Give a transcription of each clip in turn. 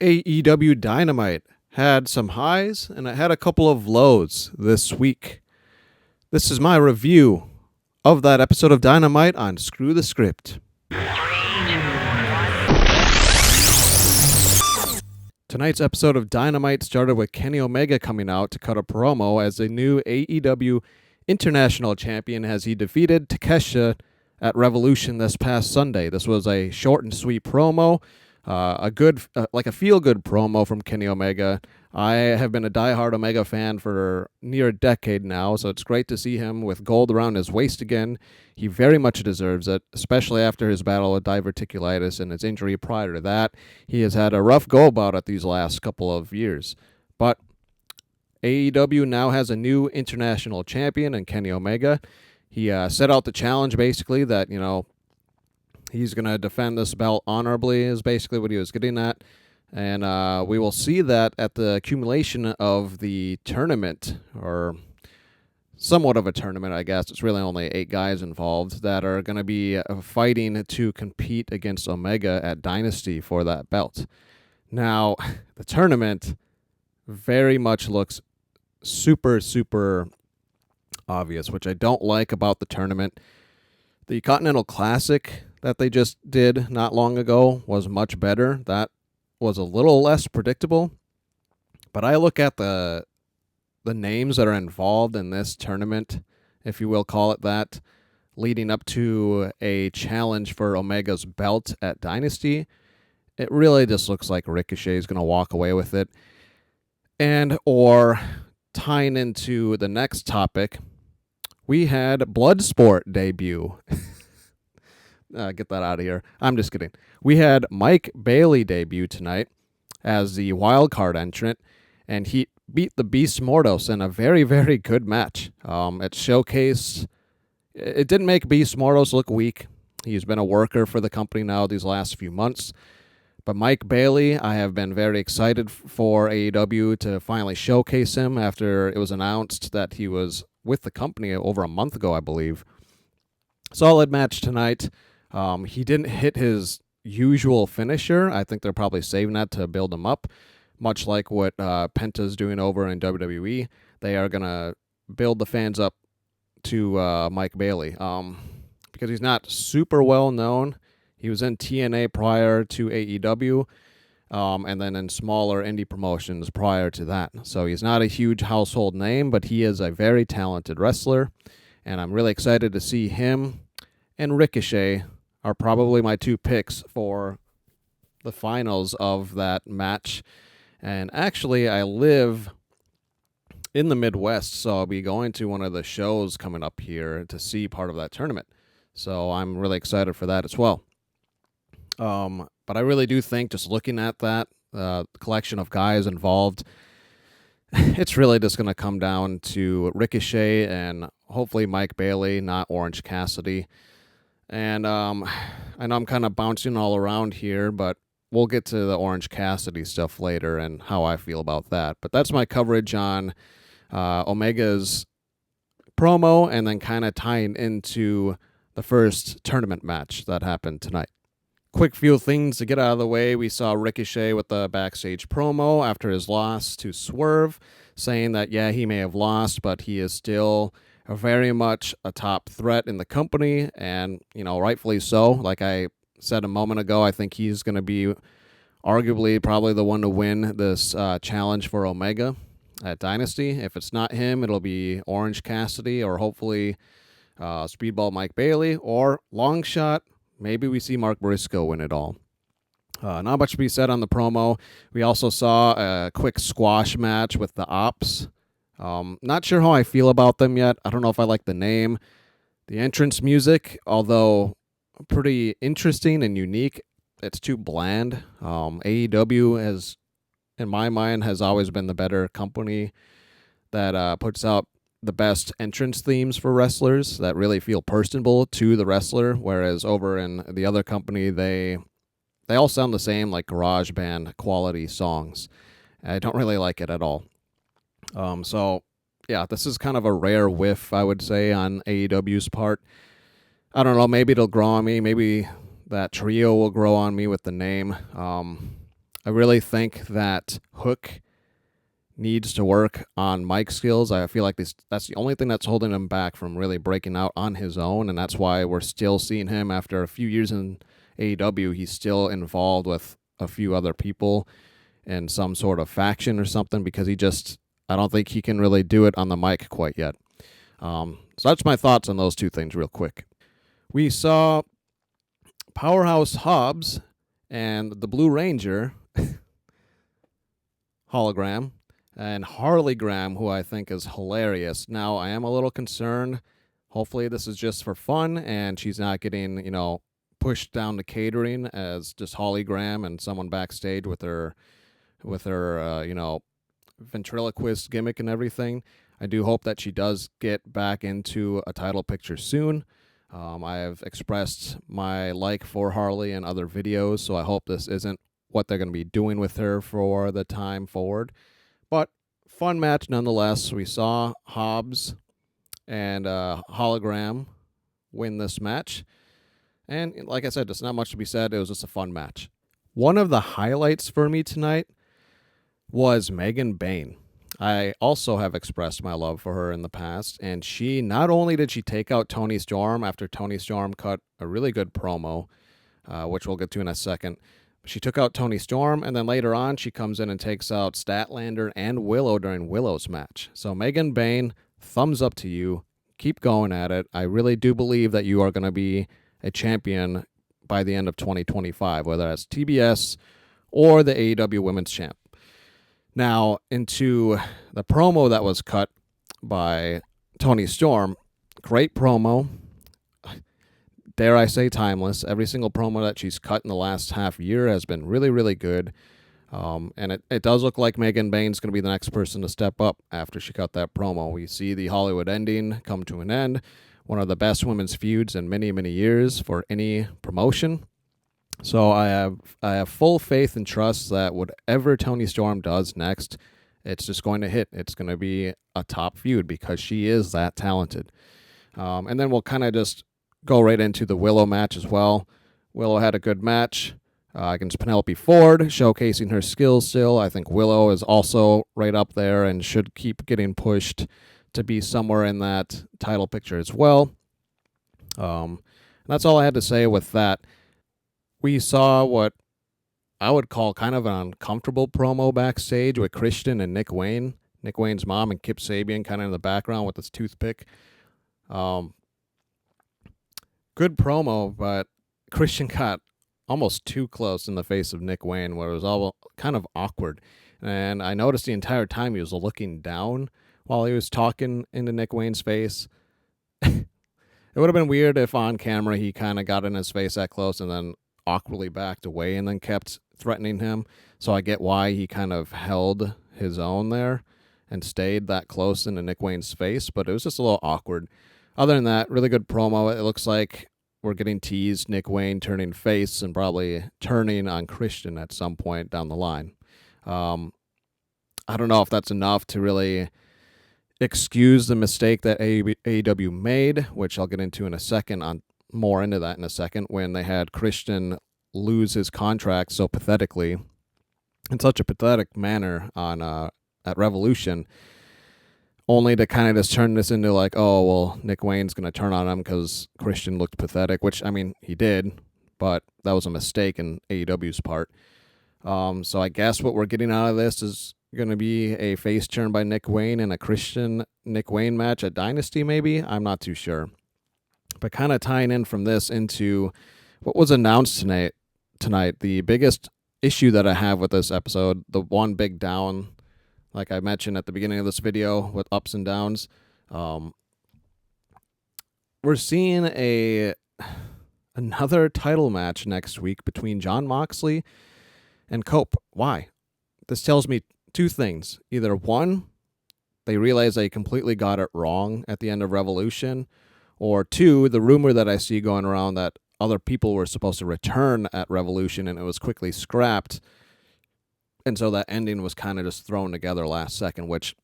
AEW Dynamite had some highs and it had a couple of lows this week. This is my review of that episode of Dynamite on Screw the Script. Tonight's episode of Dynamite started with Kenny Omega coming out to cut a promo as the new AEW International Champion as he defeated Takeshita at Revolution this past Sunday. This was a short and sweet promo, a feel-good promo from Kenny Omega. I have been a diehard Omega fan for near a decade now, so it's great to see him with gold around his waist again. He very much deserves it, especially after his battle with diverticulitis and his injury prior to that. He has had a rough go about it these last couple of years. But AEW now has a new international champion in Kenny Omega. He set out the challenge, basically, that, he's going to defend this belt honorably is basically what he was getting at. And we will see that at the accumulation of the tournament, or somewhat of a tournament, I guess. It's really only 8 guys involved that are going to be fighting to compete against Omega at Dynasty for that belt. Now, the tournament very much looks super, super obvious, which I don't like about the tournament. The Continental Classic that they just did not long ago was much better. That was a little less predictable, but I look at the names that are involved in this tournament, if you will call it that, leading up to a challenge for Omega's belt at Dynasty. It really just looks like Ricochet is going to walk away with it. And or tying into the next topic, we had Bloodsport debut. Get that out of here. I'm just kidding. We had Mike Bailey debut tonight as the wild card entrant, and he beat the Beast Mordos in a very, very good match. It showcased. It didn't make Beast Mordos look weak. He's been a worker for the company now these last few months. But Mike Bailey, I have been very excited for AEW to finally showcase him after it was announced that he was with the company over a month ago, I believe. Solid match tonight. He didn't hit his usual finisher. I think they're probably saving that to build him up, much like what Penta's doing over in WWE. They are going to build the fans up to Mike Bailey because he's not super well known. He was in TNA prior to AEW, and then in smaller indie promotions prior to that. So he's not a huge household name, but he is a very talented wrestler, and I'm really excited to see him and Ricochet are probably my 2 picks for the finals of that match. And actually, I live in the Midwest, so I'll be going to one of the shows coming up here to see part of that tournament. So I'm really excited for that as well. But I really do think, just looking at that collection of guys involved, it's really just going to come down to Ricochet and hopefully Mike Bailey, not Orange Cassidy. And I know I'm kind of bouncing all around here, but we'll get to the Orange Cassidy stuff later and how I feel about that. But that's my coverage on Omega's promo and then kind of tying into the first tournament match that happened tonight. Quick few things to get out of the way. We saw Ricochet with the backstage promo after his loss to Swerve, saying that, yeah, he may have lost, but he is still very much a top threat in the company, and, rightfully so. Like I said a moment ago, I think he's going to be arguably probably the one to win this challenge for Omega at Dynasty. If it's not him, it'll be Orange Cassidy or hopefully Speedball Mike Bailey, or long shot, maybe we see Mark Briscoe win it all. Not much to be said on the promo. We also saw a quick squash match with the Ops. Not sure how I feel about them yet. I don't know if I like the name. The entrance music, although pretty interesting and unique, it's too bland. AEW has, in my mind, has always been the better company that puts out the best entrance themes for wrestlers that really feel personable to the wrestler, whereas over in the other company, they all sound the same, like garage band quality songs. I don't really like it at all. So, yeah, this is kind of a rare whiff, I would say, on AEW's part. I don't know, maybe it'll grow on me. Maybe that trio will grow on me with the name. I really think that Hook needs to work on Mike's skills. I feel like that's the only thing that's holding him back from really breaking out on his own, and that's why we're still seeing him after a few years in AEW. He's still involved with a few other people in some sort of faction or something because I don't think he can really do it on the mic quite yet. So that's my thoughts on those two things real quick. We saw Powerhouse Hobbs and the Blue Ranger hologram and Harley Graham, who I think is hilarious. Now, I am a little concerned. Hopefully this is just for fun and she's not getting, pushed down to catering as just Holly Graham and someone backstage with her ventriloquist gimmick and everything. I do hope that she does get back into a title picture soon. I have expressed my like for Harley in other videos, so I hope this isn't what they're going to be doing with her for the time forward. But fun match nonetheless. We saw Hobbs and Hologram win this match. And like I said, there's not much to be said. It was just a fun match. One of the highlights for me tonight was Megan Bayne. I also have expressed my love for her in the past, and not only did she take out Toni Storm after Toni Storm cut a really good promo, which we'll get to in a second. She took out Toni Storm, and then later on she comes in and takes out Statlander and Willow during Willow's match. So Megan Bayne, thumbs up to you. Keep going at it. I really do believe that you are going to be a champion by the end of 2025, whether that's TBS or the AEW Women's Champ. Now, into the promo that was cut by Toni Storm. Great promo. Dare I say timeless. Every single promo that she's cut in the last half year has been really, really good. And it does look like Megan Bayne's going to be the next person to step up after she cut that promo. We see the Hollywood ending come to an end. One of the best women's feuds in many, many years for any promotion. So I have full faith and trust that whatever Toni Storm does next, it's just going to hit. It's going to be a top feud because she is that talented. And then we'll kind of just go right into the Willow match as well. Willow had a good match against Penelope Ford, showcasing her skills still. I think Willow is also right up there and should keep getting pushed to be somewhere in that title picture as well. That's all I had to say with that. We saw what I would call kind of an uncomfortable promo backstage with Christian and Nick Wayne. Nick Wayne's mom and Kip Sabian kind of in the background with his toothpick. Good promo, but Christian got almost too close in the face of Nick Wayne where it was all kind of awkward. And I noticed the entire time he was looking down while he was talking into Nick Wayne's face. It would have been weird if on camera he kind of got in his face that close and then awkwardly backed away and then kept threatening him. So I get why he kind of held his own there and stayed that close into Nick Wayne's face, but it was just a little awkward. Other than that, really good promo. It looks like we're getting teased Nick Wayne turning face and probably turning on Christian at some point down the line. I don't know if that's enough to really excuse the mistake that AEW made, which I'll get into in a second, more into that in a second, when they had Christian lose his contract so pathetically, in such a pathetic manner at Revolution, only to kind of just turn this into like, oh, well, Nick Wayne's going to turn on him because Christian looked pathetic, which, I mean, he did, but that was a mistake in AEW's part. So I guess what we're getting out of this is going to be a face turn by Nick Wayne and a Christian Nick Wayne match at Dynasty, maybe? I'm not too sure. But kind of tying in from this into what was announced tonight, the biggest issue that I have with this episode, the one big down, like I mentioned at the beginning of this video, with ups and downs, we're seeing another title match next week between Jon Moxley and Cope. Why? This tells me two things. Either one, they realize they completely got it wrong at the end of Revolution, or two, the rumor that I see going around that other people were supposed to return at Revolution and it was quickly scrapped. And so that ending was kind of just thrown together last second, which,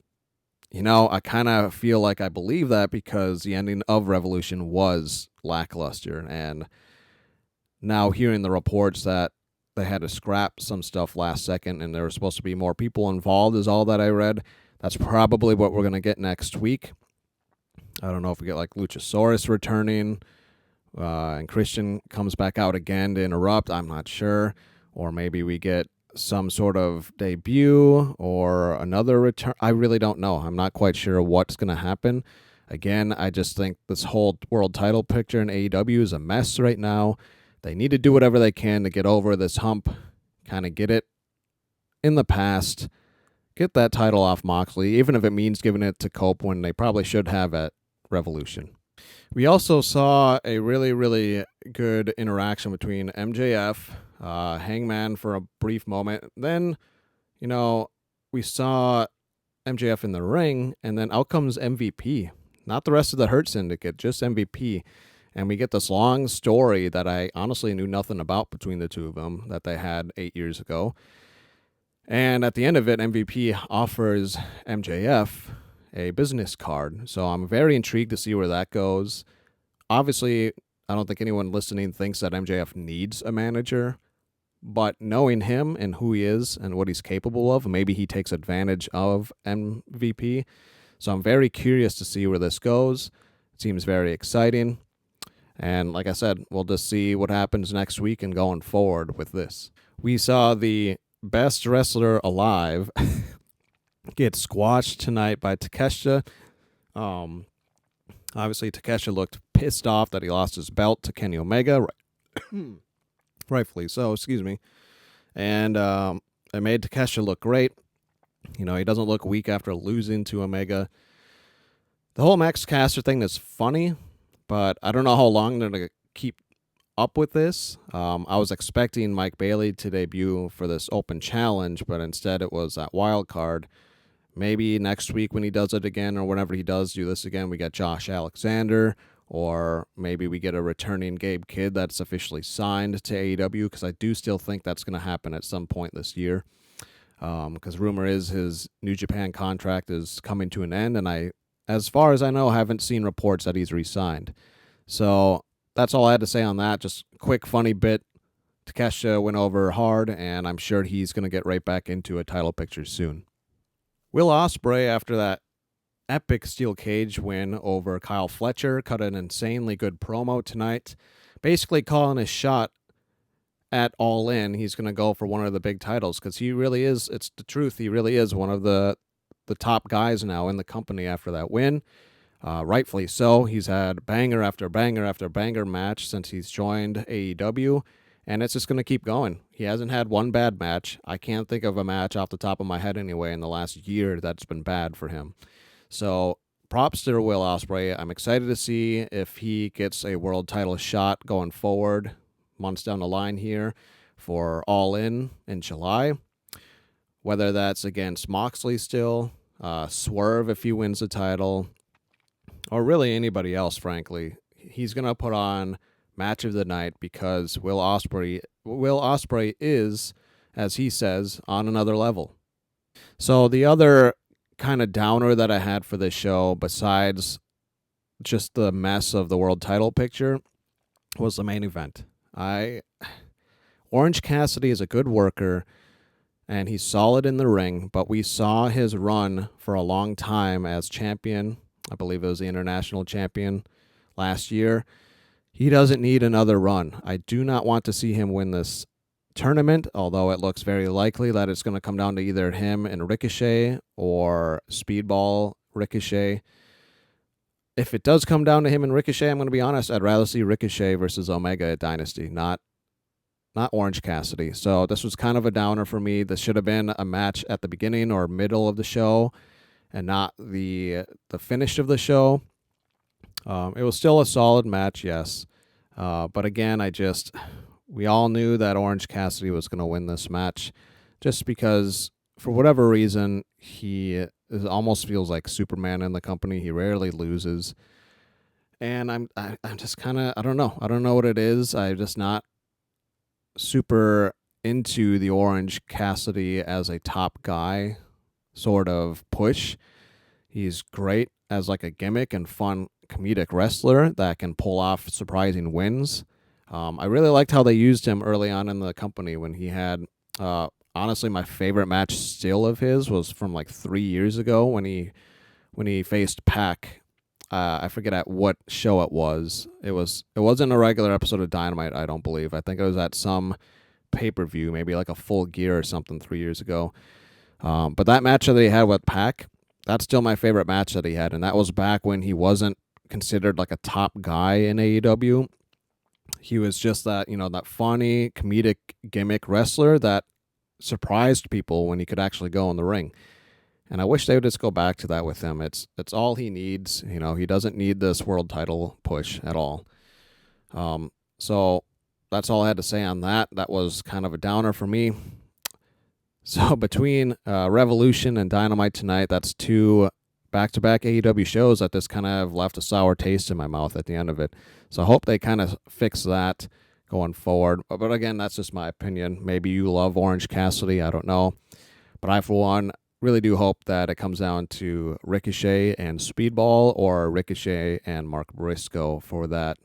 I kind of feel like I believe that because the ending of Revolution was lackluster. And now hearing the reports that they had to scrap some stuff last second, and there were supposed to be more people involved, is all that I read. That's probably what we're going to get next week. I don't know if we get like Luchasaurus returning, and Christian comes back out again to interrupt. I'm not sure. Or maybe we get some sort of debut or another return. I really don't know. I'm not quite sure what's going to happen. Again, I just think this whole world title picture in AEW is a mess right now. They need to do whatever they can to get over this hump, kind of get it in the past, get that title off Moxley, even if it means giving it to Cope when they probably should have at Revolution. We also saw a really, really good interaction between MJF, Hangman for a brief moment. Then, we saw MJF in the ring, and then out comes MVP. Not the rest of the Hurt Syndicate, just MVP. And we get this long story that I honestly knew nothing about between the two of them that they had 8 years ago. And at the end of it, MVP offers MJF a business card. So I'm very intrigued to see where that goes. Obviously, I don't think anyone listening thinks that MJF needs a manager. But knowing him and who he is and what he's capable of, maybe he takes advantage of MVP. So I'm very curious to see where this goes. It seems very exciting. And like I said, we'll just see what happens next week and going forward with this. We saw the best wrestler alive get squashed tonight by Takeshita. Obviously, Takeshita looked pissed off that he lost his belt to Kenny Omega. Rightfully so, excuse me. And it made Takeshita look great. He doesn't look weak after losing to Omega. The whole Max Caster thing is funny, but I don't know how long they're going to keep up with this. I was expecting Mike Bailey to debut for this open challenge, but instead it was that wild card. Maybe next week when he does it again, or whenever he does do this again, we get Josh Alexander, or maybe we get a returning Gabe Kidd that's officially signed to AEW, because I do still think that's going to happen at some point this year. Because rumor is his New Japan contract is coming to an end, and as far as I know, haven't seen reports that he's re-signed. So that's all I had to say on that. Just quick, funny bit. Takeshita went over hard, and I'm sure he's going to get right back into a title picture soon. Will Ospreay, after that epic steel cage win over Kyle Fletcher, cut an insanely good promo tonight, basically calling his shot at All In. He's going to go for one of the big titles, because he really is, it's the truth, he really is one of the top guys now in the company after that win. Rightfully so. He's had banger after banger after banger match since he's joined AEW, and it's just going to keep going. He hasn't had one bad match. I can't think of a match off the top of my head anyway in the last year that's been bad for him. So props to Will Ospreay. I'm excited to see if he gets a world title shot going forward months down the line here for All In July. Whether that's against Moxley still, Swerve if he wins the title, or really anybody else, frankly. He's going to put on match of the night because Will Ospreay is, as he says, on another level. So the other kind of downer that I had for this show, besides just the mess of the world title picture, was the main event. Orange Cassidy is a good worker, and he's solid in the ring, but we saw his run for a long time as champion. I believe it was the international champion last year. He doesn't need another run. I do not want to see him win this tournament, although it looks very likely that it's going to come down to either him and Ricochet or Speedball Ricochet. If it does come down to him and Ricochet, I'm going to be honest, I'd rather see Ricochet versus Omega at Dynasty, not Orange Cassidy. So this was kind of a downer for me. This should have been a match at the beginning or middle of the show and not the finish of the show. It was still a solid match, yes. But again, we all knew that Orange Cassidy was going to win this match just because, for whatever reason, he almost feels like Superman in the company. He rarely loses. And I'm just kind of, I don't know. I don't know what it is. I'm just not super into the Orange Cassidy as a top guy sort of push. He's great as like a gimmick and fun comedic wrestler that can pull off surprising wins. I really liked how they used him early on in the company when he had, honestly, my favorite match still of his was from like 3 years ago when he faced Pac. I forget at what show it was. It wasn't a regular episode of Dynamite, I don't believe. I think it was at some pay-per-view, maybe like a Full Gear or something 3 years ago. But that match that he had with Pac, that's still my favorite match that he had, and that was back when he wasn't considered like a top guy in AEW. He was just that, that funny comedic gimmick wrestler that surprised people when he could actually go in the ring. And I wish they would just go back to that with him. It's all he needs. He doesn't need this world title push at all. So that's all I had to say on that. That was kind of a downer for me. So between Revolution and Dynamite tonight, that's two back-to-back AEW shows that just kind of left a sour taste in my mouth at the end of it. So I hope they kind of fix that going forward. But again, that's just my opinion. Maybe you love Orange Cassidy. I don't know. But I, for one, really do hope that it comes down to Ricochet and Speedball or Ricochet and Mark Briscoe for that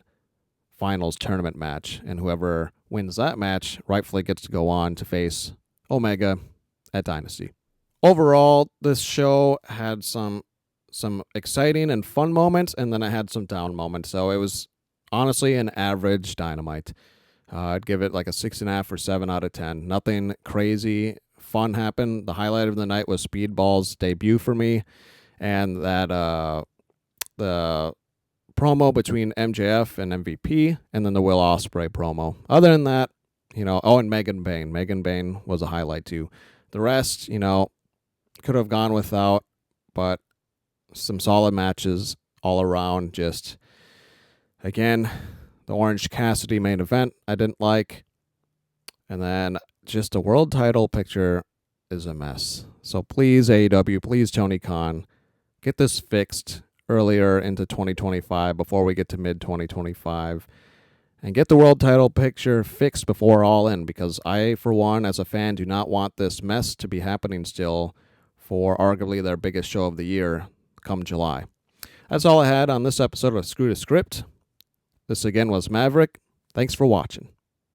finals tournament match. And whoever wins that match rightfully gets to go on to face Omega at Dynasty. Overall, this show had some exciting and fun moments, and then it had some down moments. So it was honestly an average Dynamite. I'd give it like a 6.5 or 7 out of 10. Nothing crazy fun happened. The highlight of the night was Speedball's debut for me, and that the promo between MJF and MVP, and then the Will Ospreay promo. Other than that, and Megan Bayne. Megan Bayne was a highlight too. The rest, could have gone without, but some solid matches all around. Just, again, the Orange Cassidy main event I didn't like. And then just a world title picture is a mess. So please, AEW, please, Tony Khan, get this fixed earlier into 2025 before we get to mid-2025. And get the world title picture fixed before All In, because I, for one, as a fan, do not want this mess to be happening still for arguably their biggest show of the year come July. That's all I had on this episode of Screw the Script. This again was Maverick. Thanks for watching.